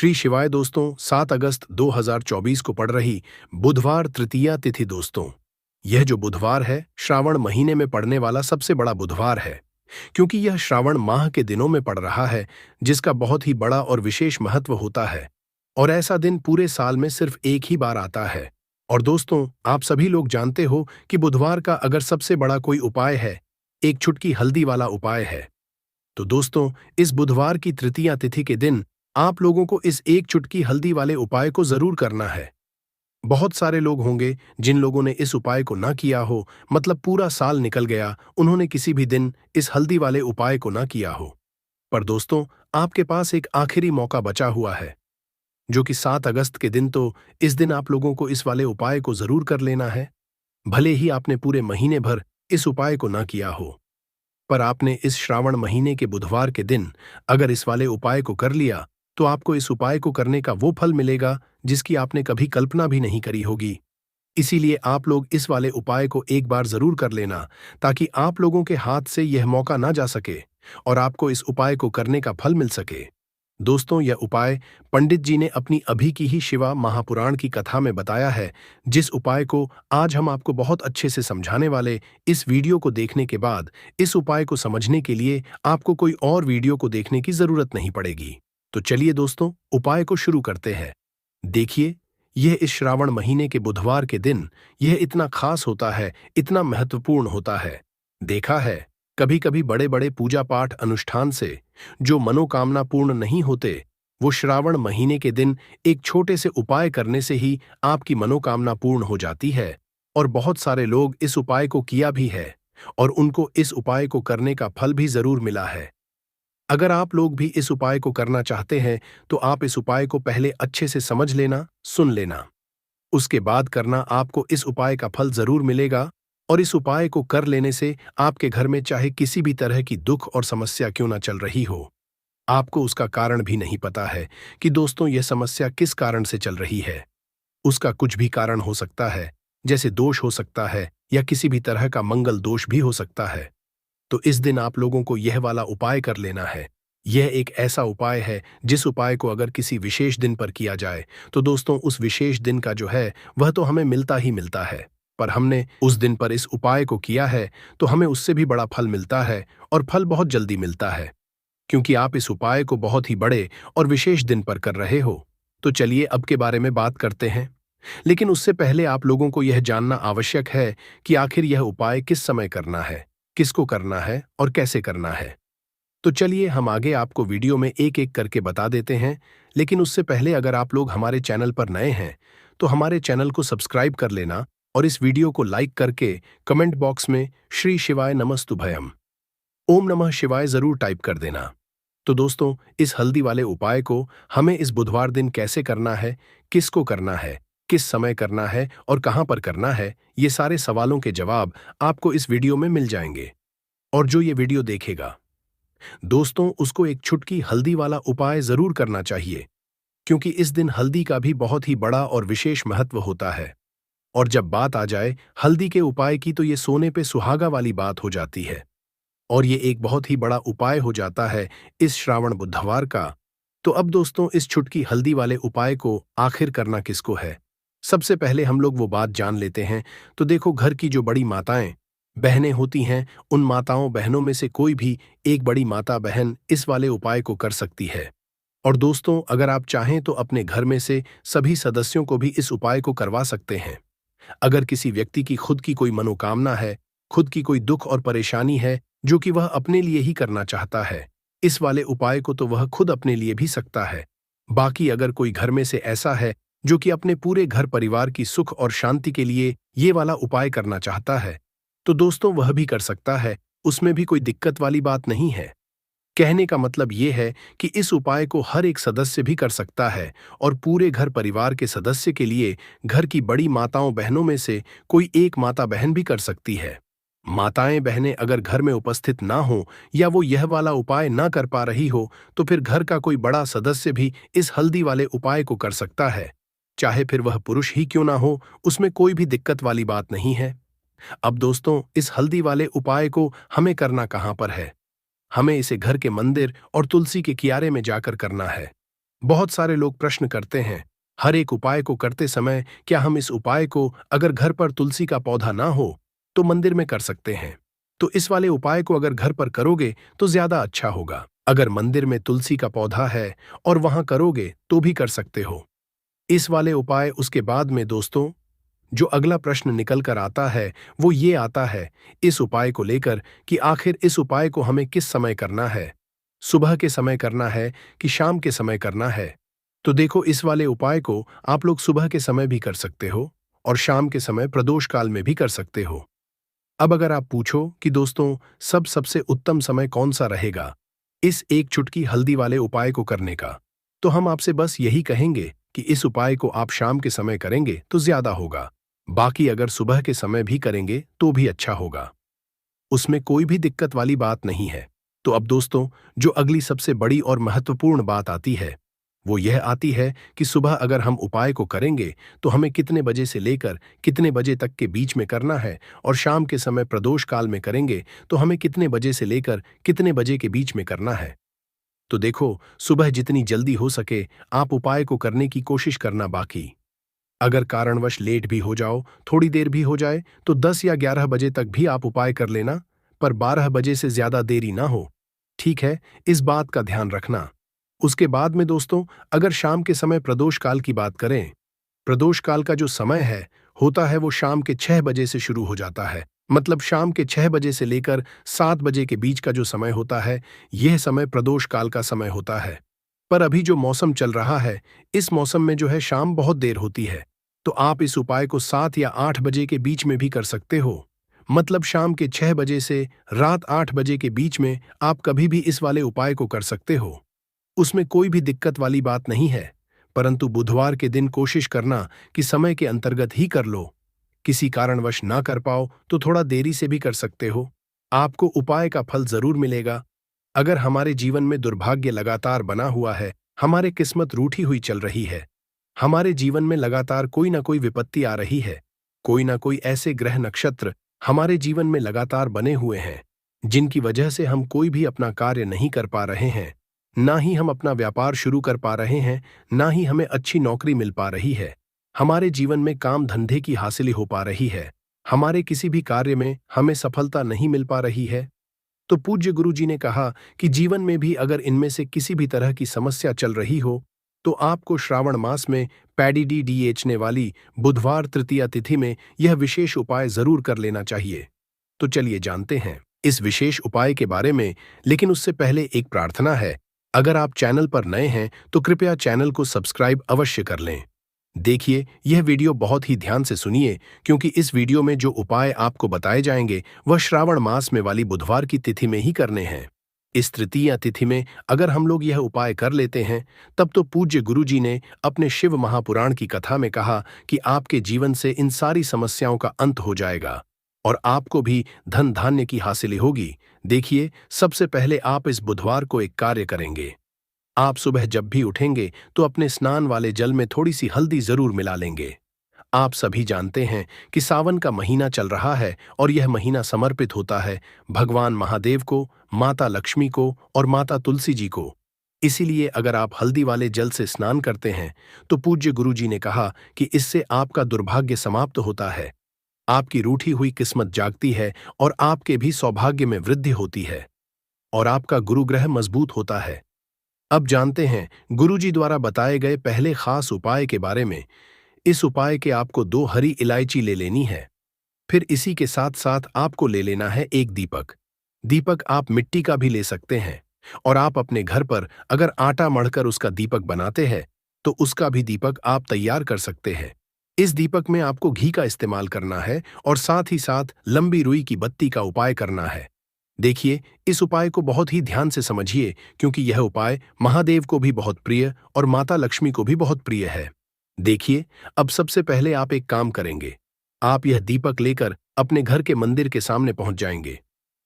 श्री शिवाय दोस्तों, 7 अगस्त 2024 को पड़ रही बुधवार तृतीया तिथि। दोस्तों, यह जो बुधवार है श्रावण महीने में पड़ने वाला सबसे बड़ा बुधवार है, क्योंकि यह श्रावण माह के दिनों में पड़ रहा है, जिसका बहुत ही बड़ा और विशेष महत्व होता है। और ऐसा दिन पूरे साल में सिर्फ एक ही बार आता है। और दोस्तों, आप सभी लोग जानते हो कि बुधवार का अगर सबसे बड़ा कोई उपाय है, एक चुटकी हल्दी वाला उपाय है। तो दोस्तों, इस बुधवार की तृतीया तिथि के दिन आप लोगों को इस एक चुटकी हल्दी वाले उपाय को जरूर करना है। बहुत सारे लोग होंगे जिन लोगों ने इस उपाय को ना किया हो, मतलब पूरा साल निकल गया, उन्होंने किसी भी दिन इस हल्दी वाले उपाय को ना किया हो। पर दोस्तों, आपके पास एक आखिरी मौका बचा हुआ है, जो कि 7 अगस्त के दिन। तो इस दिन आप लोगों को इस वाले उपाय को जरूर कर लेना है। भले ही आपने पूरे महीने भर इस उपाय को ना किया हो, पर आपने इस श्रावण महीने के बुधवार के दिन अगर इस वाले उपाय को कर लिया, तो आपको इस उपाय को करने का वो फल मिलेगा जिसकी आपने कभी कल्पना भी नहीं करी होगी। इसीलिए आप लोग इस वाले उपाय को एक बार जरूर कर लेना, ताकि आप लोगों के हाथ से यह मौका ना जा सके और आपको इस उपाय को करने का फल मिल सके। दोस्तों, यह उपाय पंडित जी ने अपनी अभी की ही शिवा महापुराण की कथा में बताया है, जिस उपाय को आज हम आपको बहुत अच्छे से समझाने वाले। इस वीडियो को देखने के बाद इस उपाय को समझने के लिए आपको कोई और वीडियो को देखने की जरूरत नहीं पड़ेगी। तो चलिए दोस्तों, उपाय को शुरू करते हैं। देखिए, यह इस श्रावण महीने के बुधवार के दिन यह इतना खास होता है, इतना महत्वपूर्ण होता है। देखा है, कभी कभी बड़े बड़े पूजा पाठ अनुष्ठान से जो मनोकामना पूर्ण नहीं होते, वो श्रावण महीने के दिन एक छोटे से उपाय करने से ही आपकी मनोकामना पूर्ण हो जाती है। और बहुत सारे लोग इस उपाय को किया भी है और उनको इस उपाय को करने का फल भी जरूर मिला है। अगर आप लोग भी इस उपाय को करना चाहते हैं, तो आप इस उपाय को पहले अच्छे से समझ लेना, सुन लेना, उसके बाद करना। आपको इस उपाय का फल जरूर मिलेगा। और इस उपाय को कर लेने से आपके घर में चाहे किसी भी तरह की दुख और समस्या क्यों ना चल रही हो, आपको उसका कारण भी नहीं पता है कि दोस्तों यह समस्या किस कारण से चल रही है। उसका कुछ भी कारण हो सकता है, जैसे दोष हो सकता है या किसी भी तरह का मंगल दोष भी हो सकता है। तो इस दिन आप लोगों को यह वाला उपाय कर लेना है। यह एक ऐसा उपाय है जिस उपाय को अगर किसी विशेष दिन पर किया जाए, तो दोस्तों उस विशेष दिन का जो है वह तो हमें मिलता ही मिलता है। पर हमने उस दिन पर इस उपाय को किया है, तो हमें उससे भी बड़ा फल मिलता है, और फल बहुत जल्दी मिलता है, क्योंकि आप इस उपाय को बहुत ही बड़े और विशेष दिन पर कर रहे हो। तो चलिए अब के बारे में बात करते हैं। लेकिन उससे पहले आप लोगों को यह जानना आवश्यक है कि आखिर यह उपाय किस समय करना है, किसको करना है और कैसे करना है। तो चलिए हम आगे आपको वीडियो में एक एक करके बता देते हैं। लेकिन उससे पहले अगर आप लोग हमारे चैनल पर नए हैं, तो हमारे चैनल को सब्सक्राइब कर लेना और इस वीडियो को लाइक करके कमेंट बॉक्स में श्री शिवाय नमस्तुभयम, ओम नमः शिवाय जरूर टाइप कर देना। तो दोस्तों, इस हल्दी वाले उपाय को हमें इस बुधवार दिन कैसे करना है, किसको करना है, किस समय करना है और कहां पर करना है, ये सारे सवालों के जवाब आपको इस वीडियो में मिल जाएंगे। और जो ये वीडियो देखेगा दोस्तों, उसको एक चुटकी हल्दी वाला उपाय जरूर करना चाहिए, क्योंकि इस दिन हल्दी का भी बहुत ही बड़ा और विशेष महत्व होता है। और जब बात आ जाए हल्दी के उपाय की, तो ये सोने पे सुहागा वाली बात हो जाती है, और ये एक बहुत ही बड़ा उपाय हो जाता है इस श्रावण बुधवार का। तो अब दोस्तों, इस चुटकी हल्दी वाले उपाय को आखिर करना किसको है, सबसे पहले हम लोग वो बात जान लेते हैं। तो देखो, घर की जो बड़ी माताएं बहनें होती हैं, उन माताओं बहनों में से कोई भी एक बड़ी माता बहन इस वाले उपाय को कर सकती है। और दोस्तों, अगर आप चाहें तो अपने घर में से सभी सदस्यों को भी इस उपाय को करवा सकते हैं। अगर किसी व्यक्ति की खुद की कोई मनोकामना है, खुद की कोई दुख और परेशानी है जो कि वह अपने लिए ही करना चाहता है, इस वाले उपाय को तो वह खुद अपने लिए भी सकता है। बाकी अगर कोई घर में से ऐसा है जो कि अपने पूरे घर परिवार की सुख और शांति के लिए ये वाला उपाय करना चाहता है, तो दोस्तों वह भी कर सकता है। उसमें भी कोई दिक्कत वाली बात नहीं है। कहने का मतलब ये है कि इस उपाय को हर एक सदस्य भी कर सकता है, और पूरे घर परिवार के सदस्य के लिए घर की बड़ी माताओं बहनों में से कोई एक माता बहन भी कर सकती है। माताएं बहनें अगर घर में उपस्थित ना हो या वो यह वाला उपाय ना कर पा रही हो, तो फिर घर का कोई बड़ा सदस्य भी इस हल्दी वाले उपाय को कर सकता है, चाहे फिर वह पुरुष ही क्यों ना हो। उसमें कोई भी दिक्कत वाली बात नहीं है। अब दोस्तों, इस हल्दी वाले उपाय को हमें करना कहां पर है? हमें इसे घर के मंदिर और तुलसी के कियारे में जाकर करना है। बहुत सारे लोग प्रश्न करते हैं, हर एक उपाय को करते समय क्या हम इस उपाय को अगर घर पर तुलसी का पौधा ना हो तो मंदिर में कर सकते हैं? तो इस वाले उपाय को अगर घर पर करोगे तो ज्यादा अच्छा होगा। अगर मंदिर में तुलसी का पौधा है और वहां करोगे तो भी कर सकते हो इस वाले उपाय। उसके बाद में दोस्तों, जो अगला प्रश्न निकल कर आता है वो ये आता है इस उपाय को लेकर कि आखिर इस उपाय को हमें किस समय करना है, सुबह के समय करना है कि शाम के समय करना है? तो देखो, इस वाले उपाय को आप लोग सुबह के समय भी कर सकते हो और शाम के समय प्रदोष काल में भी कर सकते हो। अब अगर आप पूछो कि दोस्तों सबसे उत्तम समय कौन सा रहेगा इस एक चुटकी हल्दी वाले उपाय को करने का, तो हम आपसे बस यही कहेंगे कि इस उपाय को आप शाम के समय करेंगे तो ज्यादा होगा। बाकी अगर सुबह के समय भी करेंगे तो भी अच्छा होगा, उसमें कोई भी दिक्कत वाली बात नहीं है। तो अब दोस्तों, जो अगली सबसे बड़ी और महत्वपूर्ण बात आती है वो यह आती है कि सुबह अगर हम उपाय को करेंगे तो हमें कितने बजे से लेकर कितने बजे तक के बीच में करना है, और शाम के समय प्रदोष काल में करेंगे तो हमें कितने बजे से लेकर कितने बजे के बीच में करना है। तो देखो, सुबह जितनी जल्दी हो सके आप उपाय को करने की कोशिश करना। बाकी अगर कारणवश लेट भी हो जाओ, थोड़ी देर भी हो जाए, तो 10 या 11 बजे तक भी आप उपाय कर लेना, पर 12 बजे से ज्यादा देरी ना हो। ठीक है, इस बात का ध्यान रखना। उसके बाद में दोस्तों, अगर शाम के समय प्रदोष काल की बात करें, प्रदोष काल का जो समय है होता है वो शाम के 6 बजे से शुरू हो जाता है। मतलब शाम के 6 बजे से लेकर 7 बजे के बीच का जो समय होता है, यह समय प्रदोष काल का समय होता है। पर अभी जो मौसम चल रहा है, इस मौसम में जो है शाम बहुत देर होती है, तो आप इस उपाय को 7 या 8 बजे के बीच में भी कर सकते हो। मतलब शाम के 6 बजे से रात 8 बजे के बीच में आप कभी भी इस वाले उपाय को कर सकते हो, उसमें कोई भी दिक्कत वाली बात नहीं है। परंतु बुधवार के दिन कोशिश करना कि समय के अंतर्गत ही कर लो। किसी कारणवश ना कर पाओ तो थोड़ा देरी से भी कर सकते हो, आपको उपाय का फल जरूर मिलेगा। अगर हमारे जीवन में दुर्भाग्य लगातार बना हुआ है, हमारे किस्मत रूठी हुई चल रही है, हमारे जीवन में लगातार कोई ना कोई विपत्ति आ रही है, कोई ना कोई ऐसे ग्रह नक्षत्र हमारे जीवन में लगातार बने हुए हैं जिनकी वजह से हम कोई भी अपना कार्य नहीं कर पा रहे हैं, ना ही हम अपना व्यापार शुरू कर पा रहे हैं, ना ही हमें अच्छी नौकरी मिल पा रही है, हमारे जीवन में काम धंधे की हासिल हो पा रही है, हमारे किसी भी कार्य में हमें सफलता नहीं मिल पा रही है। तो पूज्य गुरु जी ने कहा कि जीवन में भी अगर इनमें से किसी भी तरह की समस्या चल रही हो तो आपको श्रावण मास में पैडी डी डीएचने वाली बुधवार तृतीया तिथि में यह विशेष उपाय जरूर कर लेना चाहिए। तो चलिए जानते हैं इस विशेष उपाय के बारे में, लेकिन उससे पहले एक प्रार्थना है। अगर आप चैनल पर नए हैं तो कृपया चैनल को सब्सक्राइब अवश्य कर लें। देखिए, यह वीडियो बहुत ही ध्यान से सुनिए, क्योंकि इस वीडियो में जो उपाय आपको बताए जाएंगे वह श्रावण मास में वाली बुधवार की तिथि में ही करने हैं। इस तृतीया तिथि में अगर हम लोग यह उपाय कर लेते हैं तब तो पूज्य गुरु जी ने अपने शिव महापुराण की कथा में कहा कि आपके जीवन से इन सारी समस्याओं का अंत हो जाएगा और आपको भी धन धान्य की हासिल होगी। देखिए, सबसे पहले आप इस बुधवार को एक कार्य करेंगे। आप सुबह जब भी उठेंगे तो अपने स्नान वाले जल में थोड़ी सी हल्दी जरूर मिला लेंगे। आप सभी जानते हैं कि सावन का महीना चल रहा है और यह महीना समर्पित होता है भगवान महादेव को, माता लक्ष्मी को और माता तुलसी जी को। इसीलिए अगर आप हल्दी वाले जल से स्नान करते हैं तो पूज्य गुरु जी ने कहा कि इससे आपका दुर्भाग्य समाप्त होता है, आपकी रूठी हुई किस्मत जागती है और आपके भी सौभाग्य में वृद्धि होती है और आपका गुरुग्रह मजबूत होता है। अब जानते हैं गुरुजी द्वारा बताए गए पहले खास उपाय के बारे में। इस उपाय के आपको 2 हरी इलायची ले लेनी है। फिर इसी के साथ साथ आपको ले लेना है एक दीपक। दीपक आप मिट्टी का भी ले सकते हैं, और आप अपने घर पर अगर आटा मढ़कर उसका दीपक बनाते हैं तो उसका भी दीपक आप तैयार कर सकते हैं। इस दीपक में आपको घी का इस्तेमाल करना है और साथ ही साथ लंबी रुई की बत्ती का उपाय करना है। देखिए, इस उपाय को बहुत ही ध्यान से समझिए, क्योंकि यह उपाय महादेव को भी बहुत प्रिय और माता लक्ष्मी को भी बहुत प्रिय है। देखिए, अब सबसे पहले आप एक काम करेंगे। आप यह दीपक लेकर अपने घर के मंदिर के सामने पहुंच जाएंगे।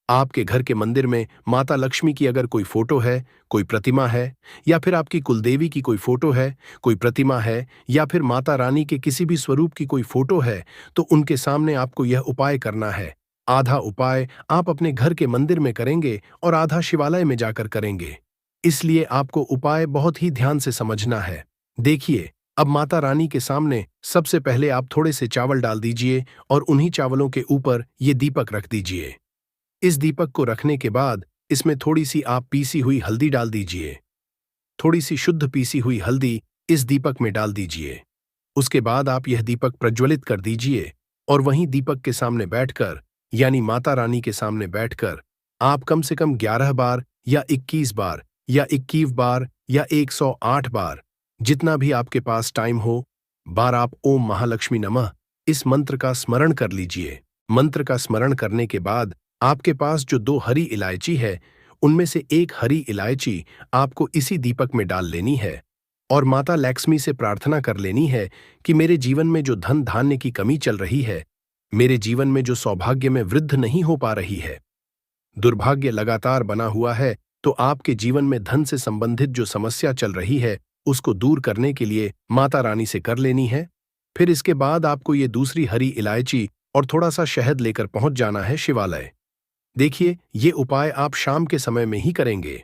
आपके घर के मंदिर में माता लक्ष्मी की अगर कोई फोटो है, कोई प्रतिमा है, या फिर आपकी कुलदेवी की कोई फोटो है, कोई प्रतिमा है, या फिर माता रानी के किसी भी स्वरूप की कोई फोटो है, तो उनके सामने आपको यह उपाय करना है। आधा उपाय आप अपने घर के मंदिर में करेंगे और आधा शिवालय में जाकर करेंगे। इसलिए आपको उपाय बहुत ही ध्यान से समझना है। देखिए, अब माता रानी के सामने सबसे पहले आप थोड़े से चावल डाल दीजिए और उन्हीं चावलों के ऊपर ये दीपक रख दीजिए। इस दीपक को रखने के बाद इसमें थोड़ी सी आप पीसी हुई हल्दी डाल दीजिए। थोड़ी सी शुद्ध पीसी हुई हल्दी इस दीपक में डाल दीजिए। उसके बाद आप यह दीपक प्रज्वलित कर दीजिए और वहीं दीपक के सामने बैठकर, यानी माता रानी के सामने बैठकर, आप कम से कम 11 बार या 21 बार या 21 बार या 108 बार, जितना भी आपके पास टाइम हो, बार आप ओम महालक्ष्मी नमः इस मंत्र का स्मरण कर लीजिए। मंत्र का स्मरण करने के बाद आपके पास जो 2 हरी इलायची है, उनमें से एक हरी इलायची आपको इसी दीपक में डाल लेनी है और माता लक्ष्मी से प्रार्थना कर लेनी है कि मेरे जीवन में जो धन धान्य की कमी चल रही है, मेरे जीवन में जो सौभाग्य में वृद्धि नहीं हो पा रही है, दुर्भाग्य लगातार बना हुआ है, तो आपके जीवन में धन से संबंधित जो समस्या चल रही है, उसको दूर करने के लिए माता रानी से कर लेनी है। फिर इसके बाद आपको ये दूसरी हरी इलायची और थोड़ा सा शहद लेकर पहुंच जाना है शिवालय। देखिए, ये उपाय आप शाम के समय में ही करेंगे।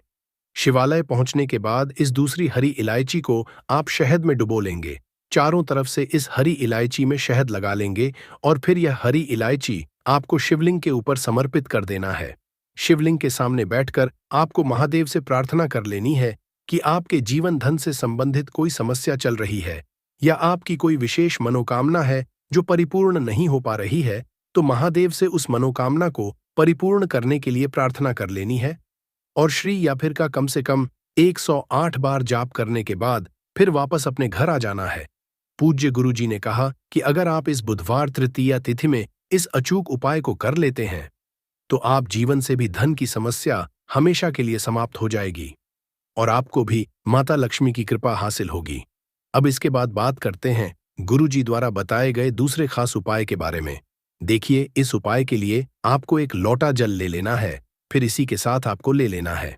शिवालय पहुंचने के बाद इस दूसरी हरी इलायची को आप शहद में डुबो लेंगे। चारों तरफ से इस हरी इलायची में शहद लगा लेंगे और फिर यह हरी इलायची आपको शिवलिंग के ऊपर समर्पित कर देना है। शिवलिंग के सामने बैठकर आपको महादेव से प्रार्थना कर लेनी है कि आपके जीवन धन से संबंधित कोई समस्या चल रही है या आपकी कोई विशेष मनोकामना है जो परिपूर्ण नहीं हो पा रही है, तो महादेव से उस मनोकामना को परिपूर्ण करने के लिए प्रार्थना कर लेनी है और श्री या फिर का कम से कम 108 बार जाप करने के बाद फिर वापस अपने घर आ जाना है। पूज्य गुरुजी ने कहा कि अगर आप इस बुधवार तृतीया तिथि में इस अचूक उपाय को कर लेते हैं, तो आप जीवन से भी धन की समस्या हमेशा के लिए समाप्त हो जाएगी और आपको भी माता लक्ष्मी की कृपा हासिल होगी। अब इसके बाद बात करते हैं गुरुजी द्वारा बताए गए दूसरे खास उपाय के बारे में। देखिए, इस उपाय के लिए आपको एक लोटा जल ले लेना है, फिर इसी के साथ आपको ले लेना है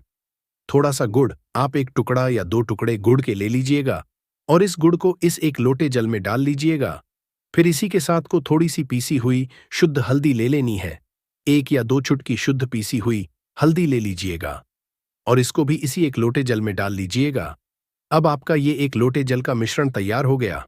थोड़ा सा गुड़। आप एक टुकड़ा या 2 टुकड़े गुड़ के ले लीजिएगा और इस गुड़ को इस एक लोटे जल में डाल लीजिएगा। फिर इसी के साथ को थोड़ी सी पीसी हुई शुद्ध हल्दी ले लेनी है। 1 या 2 चुटकी शुद्ध पीसी हुई हल्दी ले लीजिएगा और इसको भी इसी एक लोटे जल में डाल लीजिएगा। अब आपका ये एक लोटे जल का मिश्रण तैयार हो गया।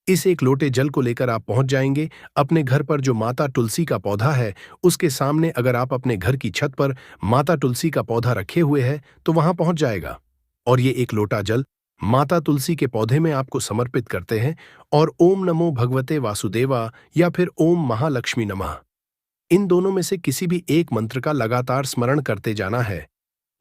इस एक लोटे जल को लेकर आप पहुंच जाएंगे अपने घर पर जो माता तुलसी का पौधा है उसके सामने। अगर आप अपने घर की छत पर माता तुलसी का पौधा रखे हुए हैं तो वहां पहुंच जाएगा और ये एक लोटा जल माता तुलसी के पौधे में आपको समर्पित करते हैं और ओम नमो भगवते वासुदेवा या फिर ओम महालक्ष्मी नमः, इन दोनों में से किसी भी एक मंत्र का लगातार स्मरण करते जाना है।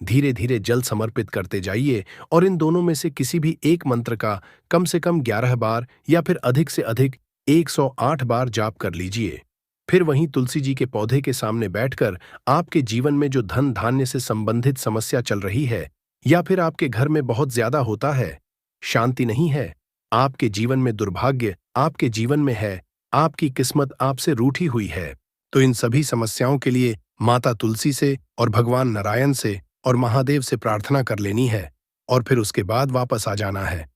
धीरे धीरे जल समर्पित करते जाइए और इन दोनों में से किसी भी एक मंत्र का कम से कम 11 बार या फिर अधिक से अधिक 108 बार जाप कर लीजिए। फिर वहीं तुलसी जी के पौधे के सामने बैठकर आपके जीवन में जो धन धान्य से संबंधित समस्या चल रही है या फिर आपके घर में बहुत ज्यादा होता है, शांति नहीं है, आपके जीवन में दुर्भाग्य आपके जीवन में है, आपकी किस्मत आपसे रूठी हुई है, तो इन सभी समस्याओं के लिए माता तुलसी से और भगवान नारायण से और महादेव से प्रार्थना कर लेनी है और फिर उसके बाद वापस आ जाना है।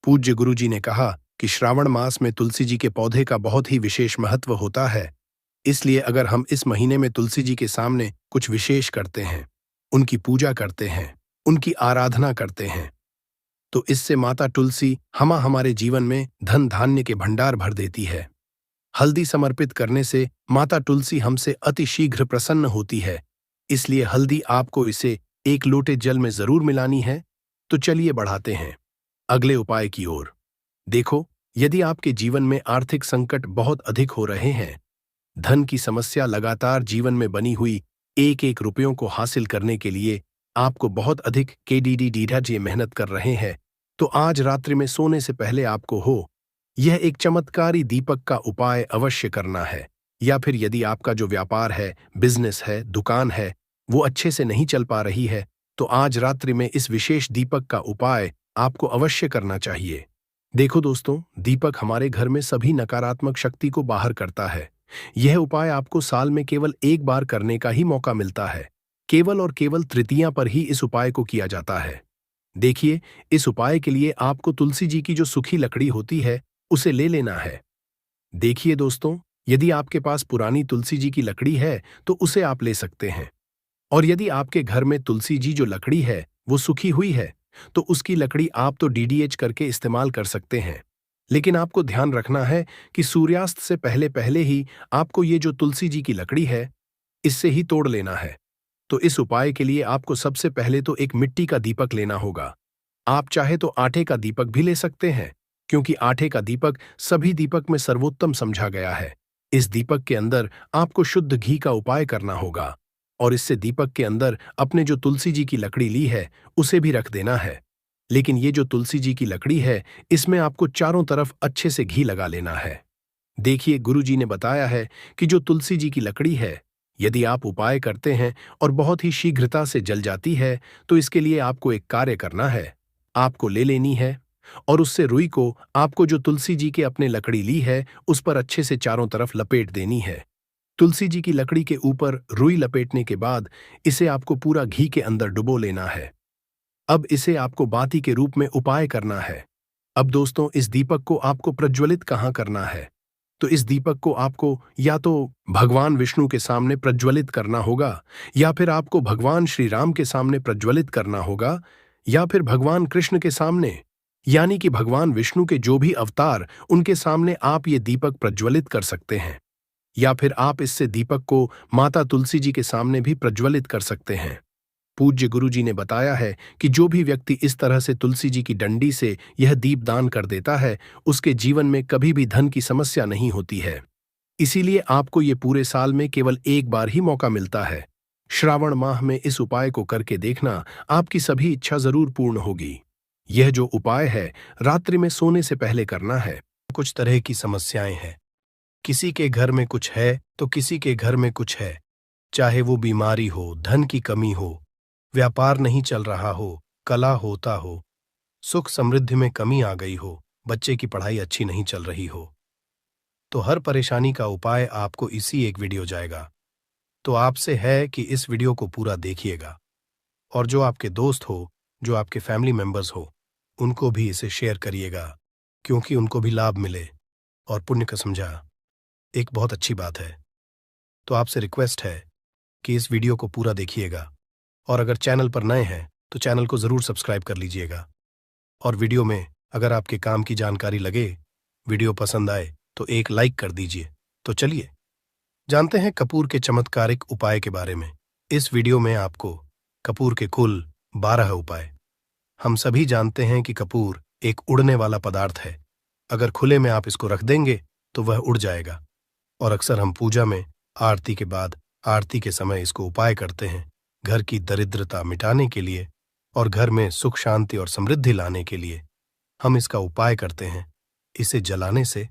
पूज्य गुरुजी ने कहा कि श्रावण मास में तुलसी जी के पौधे का बहुत ही विशेष महत्व होता है, इसलिए अगर हम इस महीने में तुलसी जी के सामने कुछ विशेष करते हैं, उनकी पूजा करते हैं, उनकी आराधना करते हैं, तो इससे माता तुलसी हमारे जीवन में धन धान्य के भंडार भर देती है। हल्दी समर्पित करने से माता तुलसी हमसे अति शीघ्र प्रसन्न होती है, इसलिए हल्दी आपको इसे एक लोटे जल में जरूर मिलानी है। तो चलिए बढ़ाते हैं अगले उपाय की ओर। देखो, यदि आपके जीवन में आर्थिक संकट बहुत अधिक हो रहे हैं, धन की समस्या लगातार जीवन में बनी हुई, एक एक रुपयों को हासिल करने के लिए आपको बहुत अधिक KDD मेहनत कर रहे हैं, तो आज रात्रि में सोने से पहले आपको यह एक चमत्कारी दीपक का उपाय अवश्य करना है। या फिर यदि आपका जो व्यापार है, बिजनेस है, दुकान है, वो अच्छे से नहीं चल पा रही है, तो आज रात्रि में इस विशेष दीपक का उपाय आपको अवश्य करना चाहिए। देखो दोस्तों, दीपक हमारे घर में सभी नकारात्मक शक्ति को बाहर करता है। यह उपाय आपको साल में केवल एक बार करने का ही मौका मिलता है। केवल और केवल तृतीया पर ही इस उपाय को किया जाता है। देखिए, इस उपाय के लिए आपको तुलसी जी की जो सूखी लकड़ी होती है उसे ले लेना है। देखिए दोस्तों, यदि आपके पास पुरानी तुलसी जी की लकड़ी है तो उसे आप ले सकते हैं, और यदि आपके घर में तुलसी जी जो लकड़ी है वो सूखी हुई है तो उसकी लकड़ी आप तो डीडीएच करके इस्तेमाल कर सकते हैं, लेकिन आपको ध्यान रखना है कि सूर्यास्त से पहले पहले ही आपको ये जो तुलसी जी की लकड़ी है इससे ही तोड़ लेना है। तो इस उपाय के लिए आपको सबसे पहले तो एक मिट्टी का दीपक लेना होगा। आप चाहे तो आटे का दीपक भी ले सकते हैं, क्योंकि आटे का दीपक सभी दीपक में सर्वोत्तम समझा गया है। इस दीपक के अंदर आपको शुद्ध घी का उपाय करना होगा और इससे दीपक के अंदर अपने जो तुलसी जी की लकड़ी ली है उसे भी रख देना है। लेकिन ये जो तुलसी जी की लकड़ी है इसमें आपको चारों तरफ अच्छे से घी लगा लेना है। देखिए, गुरु जी ने बताया है कि जो तुलसी जी की लकड़ी है, यदि आप उपाय करते हैं और बहुत ही शीघ्रता से जल जाती है तो इसके लिए आपको एक कार्य करना है। आपको ले लेनी है और उससे रुई को आपको जो तुलसी जी के अपने लकड़ी ली है उस पर अच्छे से चारों तरफ लपेट देनी है। तुलसी जी की लकड़ी के ऊपर रुई लपेटने के बाद इसे आपको पूरा घी के अंदर डुबो लेना है। अब इसे आपको बाती के रूप में उपाय करना है। अब दोस्तों, इस दीपक को आपको प्रज्वलित कहाँ करना है? तो इस दीपक को आपको या तो भगवान विष्णु के सामने प्रज्वलित करना होगा, या फिर आपको भगवान श्री राम के सामने प्रज्वलित करना होगा, या फिर भगवान कृष्ण के सामने, यानी कि भगवान विष्णु के जो भी अवतार उनके सामने आप ये दीपक प्रज्वलित कर सकते हैं। या फिर आप इससे दीपक को माता तुलसी जी के सामने भी प्रज्वलित कर सकते हैं। पूज्य गुरु जी ने बताया है कि जो भी व्यक्ति इस तरह से तुलसी जी की डंडी से यह दीप दान कर देता है उसके जीवन में कभी भी धन की समस्या नहीं होती है। इसीलिए आपको ये पूरे साल में केवल एक बार ही मौका मिलता है। श्रावण माह में इस उपाय को करके देखना, आपकी सभी इच्छा जरूर पूर्ण होगी। यह जो उपाय है रात्रि में सोने से पहले करना है। कुछ तरह की समस्याएं हैं, किसी के घर में कुछ है तो किसी के घर में कुछ है, चाहे वो बीमारी हो, धन की कमी हो, व्यापार नहीं चल रहा हो, कला होता हो, सुख समृद्धि में कमी आ गई हो, बच्चे की पढ़ाई अच्छी नहीं चल रही हो, तो हर परेशानी का उपाय आपको इसी एक वीडियो जाएगा। तो आपसे है कि इस वीडियो को पूरा देखिएगा और जो आपके दोस्त हो, जो आपके फैमिली मेंबर्स हो, उनको भी इसे शेयर करिएगा, क्योंकि उनको भी लाभ मिले और पुण्य का समझा एक बहुत अच्छी बात है। तो आपसे रिक्वेस्ट है कि इस वीडियो को पूरा देखिएगा और अगर चैनल पर नए हैं तो चैनल को ज़रूर सब्सक्राइब कर लीजिएगा। और वीडियो में अगर आपके काम की जानकारी लगे, वीडियो पसंद आए तो एक लाइक कर दीजिए। तो चलिए जानते हैं कपूर के चमत्कारिक उपाय के बारे में। इस वीडियो में आपको कपूर के कुल 12 उपाय। हम सभी जानते हैं कि कपूर एक उड़ने वाला पदार्थ है। अगर खुले में आप इसको रख देंगे तो वह उड़ जाएगा और अक्सर हम पूजा में आरती के बाद, आरती के समय इसको उपाय करते हैं, घर की दरिद्रता मिटाने के लिए और घर में सुख शांति और समृद्धि लाने के लिए हम इसका उपाय करते हैं। इसे जलाने से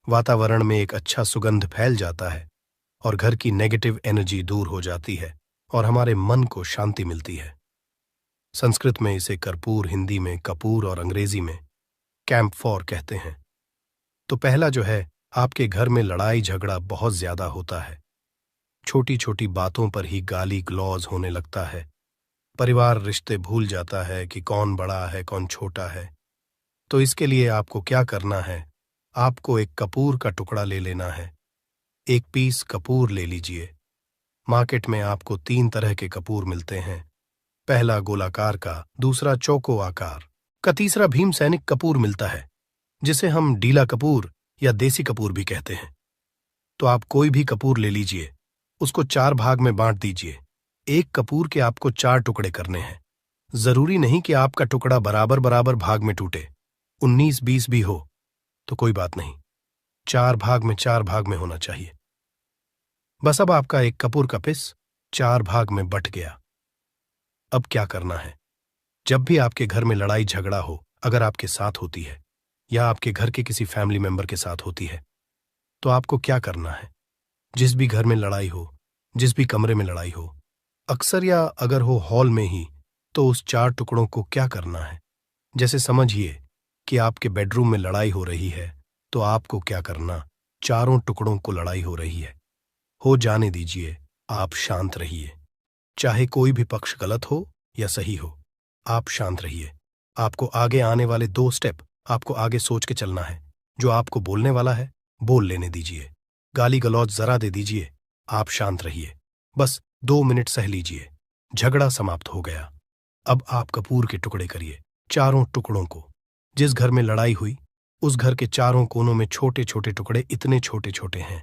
वातावरण में एक अच्छा सुगंध फैल जाता है और घर की नेगेटिव एनर्जी दूर हो जाती है और हमारे मन को शांति मिलती है। संस्कृत में इसे कर्पूर, हिंदी में कपूर और अंग्रेजी में कैम्फोर कहते हैं। तो पहला जो है, आपके घर में लड़ाई झगड़ा बहुत ज्यादा होता है, छोटी छोटी बातों पर ही गाली गलौज होने लगता है, परिवार रिश्ते भूल जाता है कि कौन बड़ा है कौन छोटा है। तो इसके लिए आपको क्या करना है, आपको एक कपूर का टुकड़ा ले लेना है। एक पीस कपूर ले लीजिए। मार्केट में आपको 3 तरह के कपूर मिलते हैं, पहला गोलाकार का, दूसरा चौको आकार का, तीसरा भीम सैनिक कपूर मिलता है जिसे हम डीला कपूर या देसी कपूर भी कहते हैं। तो आप कोई भी कपूर ले लीजिए, उसको 4 भाग में बांट दीजिए। एक कपूर के आपको 4 टुकड़े करने हैं। जरूरी नहीं कि आपका टुकड़ा बराबर बराबर भाग में टूटे, 19-20 भी हो तो कोई बात नहीं, 4 भाग में होना चाहिए। बस अब आपका एक कपूर का पिस 4 भाग में बट गया। अब क्या करना है, जब भी आपके घर में लड़ाई झगड़ा हो, अगर आपके साथ होती है या आपके घर के किसी फैमिली मेंबर के साथ होती है, तो आपको क्या करना है, जिस भी घर में लड़ाई हो, जिस भी कमरे में लड़ाई हो, अक्सर या अगर हो हॉल में ही, तो उस 4 टुकड़ों को क्या करना है, जैसे समझिए कि आपके बेडरूम में लड़ाई हो रही है, तो आपको क्या करना, चारों टुकड़ों को लड़ाई हो रही है, हो जाने दीजिए, आप शांत रहिए। चाहे कोई भी पक्ष गलत हो या सही हो, आप शांत रहिए। आपको आगे आने वाले 2 स्टेप आपको आगे सोच के चलना है। जो आपको बोलने वाला है बोल लेने दीजिए, गाली गलौज जरा दे दीजिए, आप शांत रहिए, बस 2 मिनट सह लीजिए, झगड़ा समाप्त हो गया। अब आप कपूर के टुकड़े करिए, चारों टुकड़ों को। जिस घर में लड़ाई हुई उस घर के चारों कोनों में छोटे छोटे टुकड़े इतने छोटे छोटे हैं,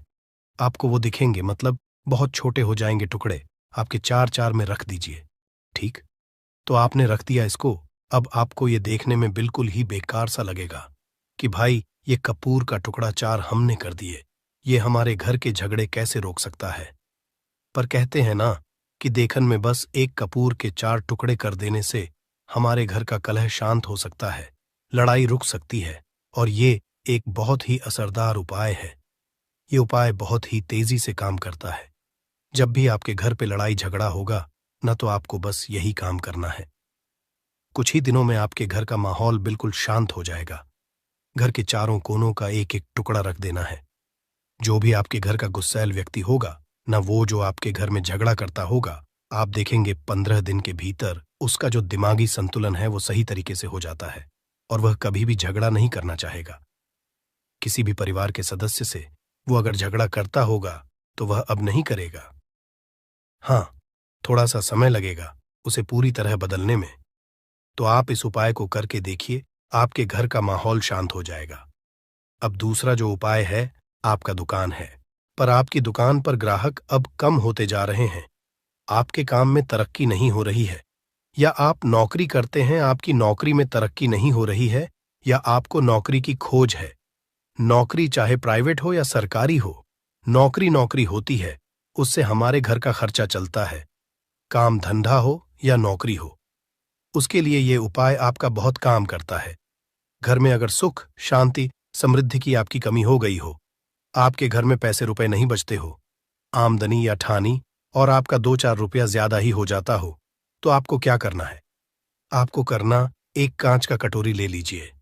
आपको वो दिखेंगे, मतलब बहुत छोटे हो जाएंगे टुकड़े। आपके चार चार में रख दीजिए। ठीक, तो आपने रख दिया इसको। अब आपको ये देखने में बिल्कुल ही बेकार सा लगेगा कि भाई ये कपूर का टुकड़ा चार हमने कर दिए, ये हमारे घर के झगड़े कैसे रोक सकता है। पर कहते हैं ना कि देखन में बस एक कपूर के चार टुकड़े कर देने से हमारे घर का कलह शांत हो सकता है, लड़ाई रुक सकती है। और ये एक बहुत ही असरदार उपाय है। ये उपाय बहुत ही तेजी से काम करता है। जब भी आपके घर पे लड़ाई झगड़ा होगा न, तो आपको बस यही काम करना है। कुछ ही दिनों में आपके घर का माहौल बिल्कुल शांत हो जाएगा। घर के चारों कोनों का एक एक टुकड़ा रख देना है। जो भी आपके घर का गुस्सैल व्यक्ति होगा, न वो जो आपके घर में झगड़ा करता होगा, आप देखेंगे 15 दिन के भीतर उसका जो दिमागी संतुलन है वो सही तरीके से हो जाता है और वह कभी भी झगड़ा नहीं करना चाहेगा। किसी भी परिवार के सदस्य से वो अगर झगड़ा करता होगा तो वह अब नहीं करेगा। हाँ, थोड़ा सा समय लगेगा उसे पूरी तरह बदलने में। तो आप इस उपाय को करके देखिए, आपके घर का माहौल शांत हो जाएगा। अब दूसरा जो उपाय है, आपका दुकान है, पर आपकी दुकान पर ग्राहक अब कम होते जा रहे हैं। आपके काम में तरक्की नहीं हो रही है, या आप नौकरी करते हैं, आपकी नौकरी में तरक्की नहीं हो रही है, या आपको नौकरी की खोज है। नौकरी चाहे प्राइवेट हो या सरकारी हो, नौकरी नौकरी होती है, उससे हमारे घर का खर्चा चलता है। काम धंधा हो या नौकरी हो, उसके लिए ये उपाय आपका बहुत काम करता है। घर में अगर सुख, शांति, समृद्धि की आपकी कमी हो गई हो, आपके घर में पैसे रुपए नहीं बचते हो, आमदनी या ठानी और आपका 2-4 रुपया ज्यादा ही हो जाता हो, तो आपको क्या करना है? आपको करना, एक कांच का कटोरी ले लीजिए।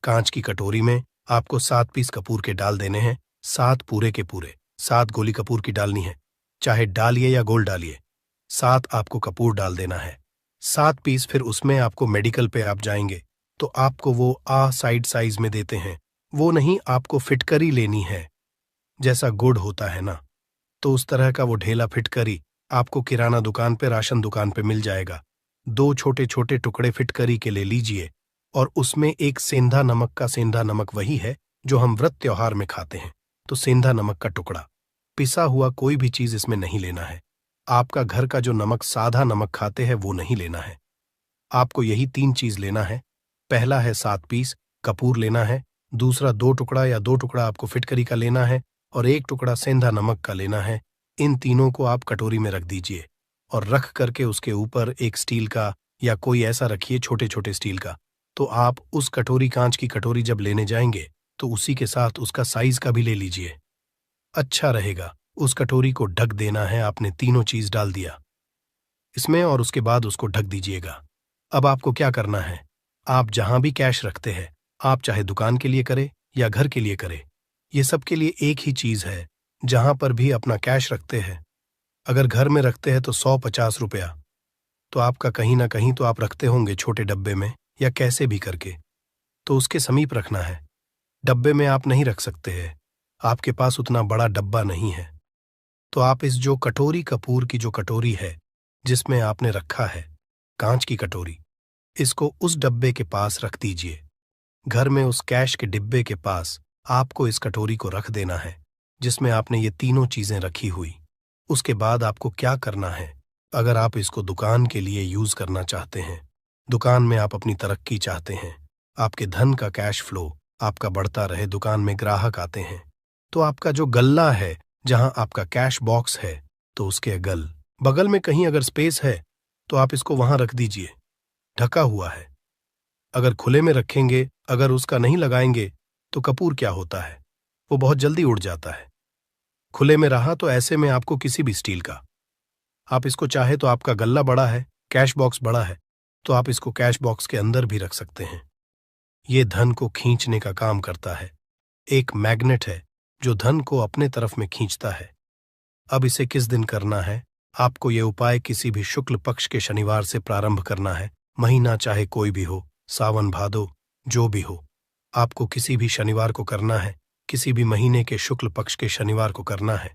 कांच की कटोरी में आपको 7 पीस कपूर के डाल देने हैं, 7 पूरे के पूरे। 7 गोली कपूर की डालनी है, चाहे डालिए या गोल डालिए। 7 आपको कपूर डाल देना है, 7 पीस। फिर उसमें आपको मेडिकल पे आप जाएंगे तो आपको वो साइड साइज में देते हैं, वो नहीं, आपको फिटकरी लेनी है। जैसा गुड़ होता है ना, तो उस तरह का वो ढेला फिटकरी आपको किराना दुकान पे, राशन दुकान पे मिल जाएगा। 2 छोटे छोटे टुकड़े फिटकरी के ले लीजिए और उसमें एक सेंधा नमक का, सेंधा नमक वही है जो हम व्रत त्योहार में खाते हैं, तो सेंधा नमक का टुकड़ा। पिसा हुआ कोई भी चीज इसमें नहीं लेना है। आपका घर का जो नमक, साधा नमक खाते हैं, वो नहीं लेना है। आपको यही 3 चीज लेना है। पहला है 7 पीस कपूर लेना है, दूसरा 2 टुकड़ा या 2 टुकड़ा आपको फिटकरी का लेना है, और 1 टुकड़ा सेंधा नमक का लेना है। इन तीनों को आप कटोरी में रख दीजिए और रख करके उसके ऊपर एक स्टील का या कोई ऐसा रखिए, छोटे छोटे स्टील का। तो आप उस कटोरी, कांच की कटोरी जब लेने जाएंगे तो उसी के साथ उसका साइज का भी ले लीजिए, अच्छा रहेगा। उस कटोरी को ढक देना है। आपने तीनों चीज डाल दिया इसमें और उसके बाद उसको ढक दीजिएगा। अब आपको क्या करना है, आप जहां भी कैश रखते हैं, आप चाहे दुकान के लिए करें या घर के लिए करें, ये सब के लिए एक ही चीज है। जहां पर भी अपना कैश रखते हैं, अगर घर में रखते हैं तो 150 रुपया, तो आपका कहीं ना कहीं तो आप रखते होंगे छोटे डब्बे में या कैसे भी करके, तो उसके समीप रखना है। डब्बे में आप नहीं रख सकते हैं, आपके पास उतना बड़ा डब्बा नहीं है। तो आप इस जो कटोरी, कपूर की जो कटोरी है जिसमें आपने रखा है, कांच की कटोरी, इसको उस डब्बे के पास रख दीजिए। घर में उस कैश के डिब्बे के पास आपको इस कटोरी को रख देना है जिसमें आपने ये तीनों चीजें रखी हुई। उसके बाद आपको क्या करना है, अगर आप इसको दुकान के लिए यूज करना चाहते हैं, दुकान में आप अपनी तरक्की चाहते हैं, आपके धन का कैश फ्लो आपका बढ़ता रहे, दुकान में ग्राहक आते हैं, तो आपका जो गल्ला है, जहां आपका कैश बॉक्स है, तो उसके बगल में कहीं अगर स्पेस है तो आप इसको वहां रख दीजिए, ढका हुआ है। अगर खुले में रखेंगे, अगर उसका नहीं लगाएंगे, तो कपूर क्या होता है, वो बहुत जल्दी उड़ जाता है। खुले में रहा तो ऐसे में आपको किसी भी स्टील का, आप इसको चाहे तो, आपका गल्ला बड़ा है, कैश बॉक्स बड़ा है, तो आप इसको कैश बॉक्स के अंदर भी रख सकते हैं। ये धन को खींचने का काम करता है, एक मैग्नेट है जो धन को अपने तरफ में खींचता है। अब इसे किस दिन करना है, आपको ये उपाय किसी भी शुक्ल पक्ष के शनिवार से प्रारंभ करना है। महीना चाहे कोई भी हो, सावन भादो जो भी हो, आपको किसी भी शनिवार को करना है, किसी भी महीने के शुक्ल पक्ष के शनिवार को करना है।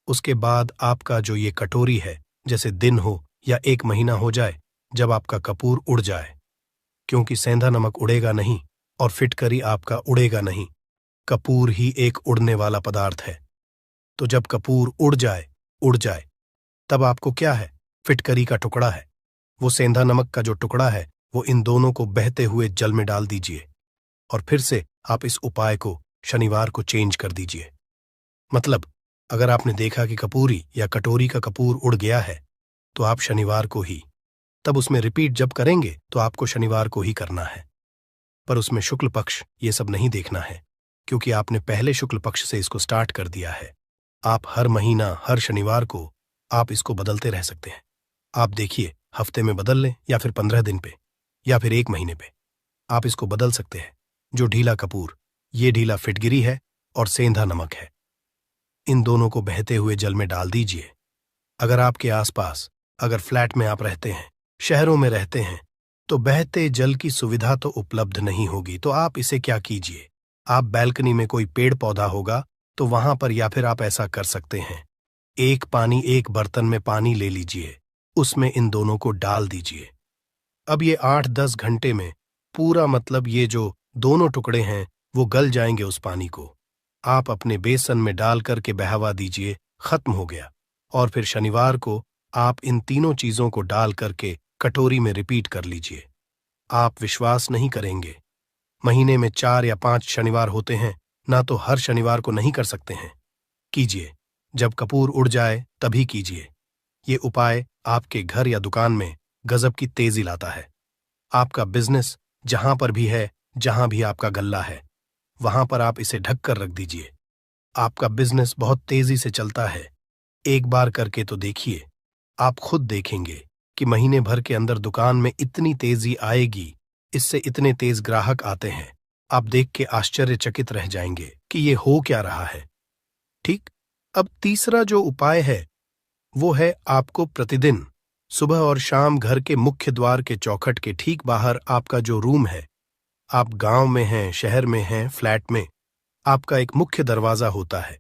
उसके बाद आपका जो ये कटोरी है, जैसे दिन हो या 1 महीना हो जाए, जब आपका कपूर उड़ जाए, क्योंकि सेंधा नमक उड़ेगा नहीं और फिटकरी आपका उड़ेगा नहीं। कपूर ही एक उड़ने वाला पदार्थ है। तो जब कपूर उड़ जाए, तब आपको क्या है? फिटकरी का टुकड़ा है। वो सेंधा नमक का जो टुकड़ा है, वो इन दोनों को बहते हुए जल में डाल दीजिए और फिर से आप इस उपाय को शनिवार को चेंज कर दीजिए। मतलब अगर आपने देखा कि कपूरी या कटोरी का कपूर उड़ गया है, तो आप शनिवार को ही, तब उसमें रिपीट जब करेंगे तो आपको शनिवार को ही करना है। पर उसमें शुक्ल पक्ष ये सब नहीं देखना है, क्योंकि आपने पहले शुक्ल पक्ष से इसको स्टार्ट कर दिया है। आप हर महीना हर शनिवार को आप इसको बदलते रह सकते हैं। आप देखिए, हफ्ते में बदल लें या फिर 15 दिन पे या फिर 1 महीने पे आप इसको बदल सकते हैं। जो ढीला कपूर, ये ढीला फिटगिरी है और सेंधा नमक है। इन दोनों को बहते हुए जल में डाल दीजिए। अगर आपके आसपास, अगर फ्लैट में आप रहते हैं, शहरों में रहते हैं, तो बहते जल की सुविधा तो उपलब्ध नहीं होगी। तो आप इसे क्या कीजिए, आप बैल्कनी में कोई पेड़ पौधा होगा तो वहां पर, या फिर आप ऐसा कर सकते हैं, एक बर्तन में पानी ले लीजिए, उसमें इन दोनों को डाल दीजिए। अब ये 8-10 घंटे में पूरा, मतलब ये जो दोनों टुकड़े हैं वो गल जाएंगे उस पानी को। आप अपने बेसन में डाल करके बहावा दीजिए, खत्म हो गया। और फिर शनिवार को आप इन तीनों चीजों को डाल करके कटोरी में रिपीट कर लीजिए। आप विश्वास नहीं करेंगे, महीने में 4 या 5 शनिवार होते हैं ना, तो हर शनिवार को नहीं कर सकते हैं। कीजिए, जब कपूर उड़ जाए तभी कीजिए। ये उपाय आपके घर या दुकान में गजब की तेजी लाता है। आपका बिजनेस जहां पर भी है, जहां भी आपका गल्ला है, वहां पर आप इसे ढक कर रख दीजिए। आपका बिजनेस बहुत तेजी से चलता है। एक बार करके तो देखिए, आप खुद देखेंगे कि महीने भर के अंदर दुकान में इतनी तेजी आएगी, इससे इतने तेज ग्राहक आते हैं, आप देख के आश्चर्यचकित रह जाएंगे कि ये हो क्या रहा है। ठीक। अब तीसरा जो उपाय है वो है, आपको प्रतिदिन सुबह और शाम घर के मुख्य द्वार के चौखट के ठीक बाहर आपका जो रूम है, आप गांव में हैं, शहर में हैं, फ्लैट में, आपका एक मुख्य दरवाजा होता है।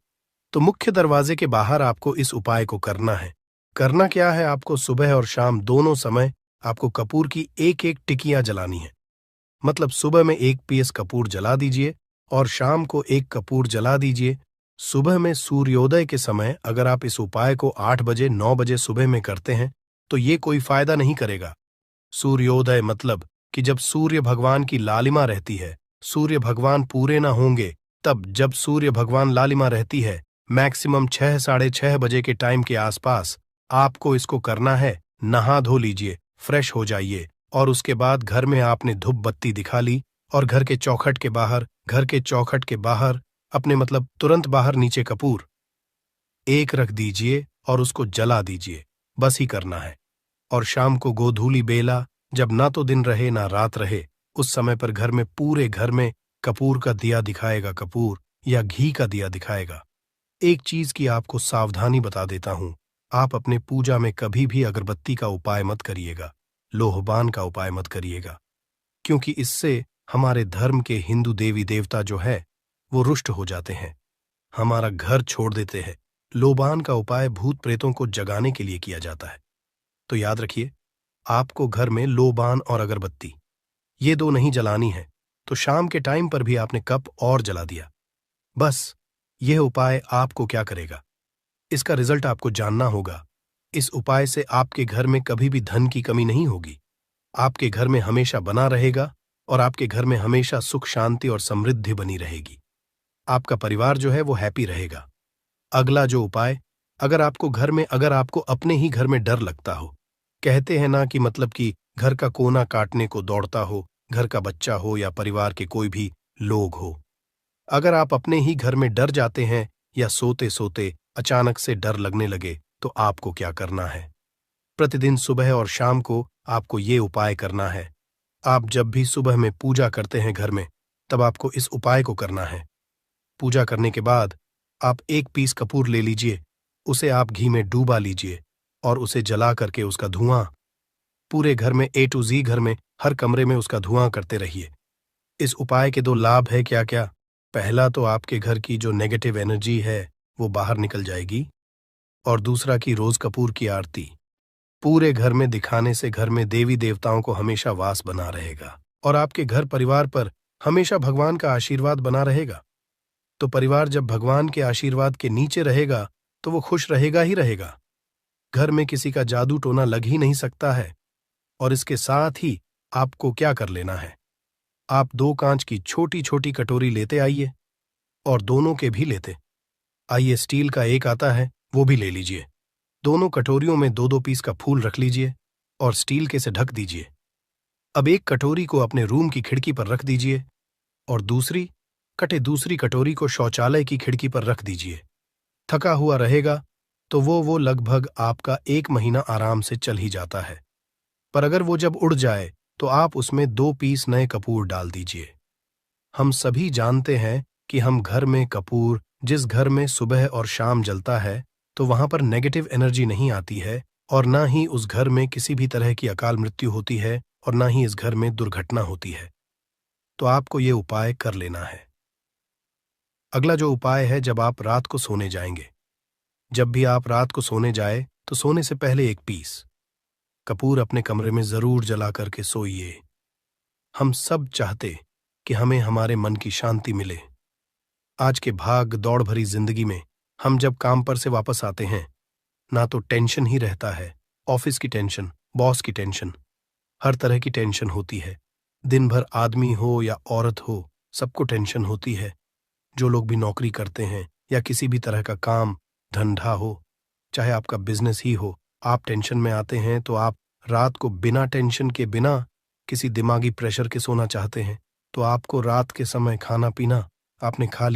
तो मुख्य दरवाजे के बाहर आपको इस उपाय को करना है। करना क्या है, आपको सुबह और शाम दोनों समय आपको कपूर की एक टिकियां जलानी है। मतलब सुबह में 1 पीस कपूर जला दीजिए और शाम को 1 कपूर जला दीजिए। सुबह में सूर्योदय के समय अगर आप इस उपाय को 8 बजे 9 बजे सुबह में करते हैं तो ये कोई फायदा नहीं करेगा। सूर्योदय मतलब कि जब सूर्य भगवान की लालिमा रहती है, सूर्य भगवान पूरे ना होंगे, तब जब सूर्य भगवान लालिमा रहती है, मैक्सिमम 6 साढ़े 6 बजे के टाइम के आसपास आपको इसको करना है। नहा धो लीजिए, फ्रेश हो जाइए और उसके बाद घर में आपने धूप बत्ती दिखा ली और घर के चौखट के बाहर अपने, मतलब तुरंत बाहर नीचे कपूर 1 रख दीजिए और उसको जला दीजिए। बस ही करना है। और शाम को गोधूली बेला, जब ना तो दिन रहे ना रात रहे, उस समय पर घर में, पूरे घर में कपूर का दिया दिखाएगा, कपूर या घी का दिया दिखाएगा। एक चीज की आपको सावधानी बता देता हूं, आप अपने पूजा में कभी भी अगरबत्ती का उपाय मत करिएगा, लोहबान का उपाय मत करिएगा, क्योंकि इससे हमारे धर्म के हिंदू देवी देवता जो है वो रुष्ट हो जाते हैं, हमारा घर छोड़ देते हैं। लोबान का उपाय भूत प्रेतों को जगाने के लिए किया जाता है। तो याद रखिए, आपको घर में लोबान और अगरबत्ती ये 2 नहीं जलानी है। तो शाम के टाइम पर भी आपने कप और जला दिया। बस यह उपाय आपको क्या करेगा, इसका रिजल्ट आपको जानना होगा। इस उपाय से आपके घर में कभी भी धन की कमी नहीं होगी, आपके घर में हमेशा बना रहेगा और आपके घर में हमेशा सुख शांति और समृद्धि बनी रहेगी। आपका परिवार जो है वो हैप्पी रहेगा। अगला जो उपाय, अगर आपको अपने ही घर में डर लगता हो, कहते हैं ना कि मतलब कि घर का कोना काटने को दौड़ता हो, घर का बच्चा हो या परिवार के कोई भी लोग हो, अगर आप अपने ही घर में डर जाते हैं या सोते सोते अचानक से डर लगने लगे, तो आपको क्या करना है, प्रतिदिन सुबह और शाम को आपको ये उपाय करना है। आप जब भी सुबह में पूजा करते हैं घर में, तब आपको इस उपाय को करना है। पूजा करने के बाद आप 1 पीस कपूर ले लीजिए, उसे आप घी में डूबा लीजिए और उसे जला करके उसका धुआं पूरे घर में, A to Z घर में, हर कमरे में उसका धुआं करते रहिए। इस उपाय के 2 लाभ है क्या क्या। पहला तो आपके घर की जो नेगेटिव एनर्जी है वो बाहर निकल जाएगी, और दूसरा कि रोज कपूर की आरती पूरे घर में दिखाने से घर में देवी देवताओं को हमेशा वास बना रहेगा और आपके घर परिवार पर हमेशा भगवान का आशीर्वाद बना रहेगा। तो परिवार जब भगवान के आशीर्वाद के नीचे रहेगा तो वो खुश रहेगा ही रहेगा। घर में किसी का जादू टोना लग ही नहीं सकता है। और इसके साथ ही आपको क्या कर लेना है, आप 2 कांच की छोटी छोटी कटोरी लेते आइए और दोनों के भी लेते आइए। स्टील का एक आता है, वो भी ले लीजिए। दोनों कटोरियों में 2-2 पीस का फूल रख लीजिए और स्टील के से ढक दीजिए। अब एक कटोरी को अपने रूम की खिड़की पर रख दीजिए और दूसरी कटोरी को शौचालय की खिड़की पर रख दीजिए। थका हुआ रहेगा तो वो लगभग आपका 1 महीना आराम से चल ही जाता है। पर अगर वो जब उड़ जाए तो आप उसमें 2 पीस नए कपूर डाल दीजिए। हम सभी जानते हैं कि हम घर में कपूर, जिस घर में सुबह और शाम जलता है तो वहां पर नेगेटिव एनर्जी नहीं आती है और ना ही उस घर में किसी भी तरह की अकाल मृत्यु होती है और ना ही इस घर में दुर्घटना होती है। तो आपको ये उपाय कर लेना है। अगला जो उपाय है, जब आप रात को सोने जाएंगे, जब भी आप रात को सोने जाए तो सोने से पहले 1 पीस कपूर अपने कमरे में जरूर जला करके सोइए। हम सब चाहते कि हमें हमारे मन की शांति मिले। आज के भाग दौड़ भरी जिंदगी में हम जब काम पर से वापस आते हैं ना तो टेंशन ही रहता है, ऑफिस की टेंशन, बॉस की टेंशन, हर तरह की टेंशन होती है। दिन भर आदमी हो या औरत हो, सबको टेंशन होती है। जो लोग भी नौकरी करते हैं या किसी भी तरह का काम धंधा हो, चाहे आपका बिजनेस ही हो, आप टेंशन में आते हैं तो आप रात को बिना टेंशन के, बिना किसी दिमागी प्रेशर के सोना चाहते हैं। तो आपको रात के समय खाना पीना आपने खा लिया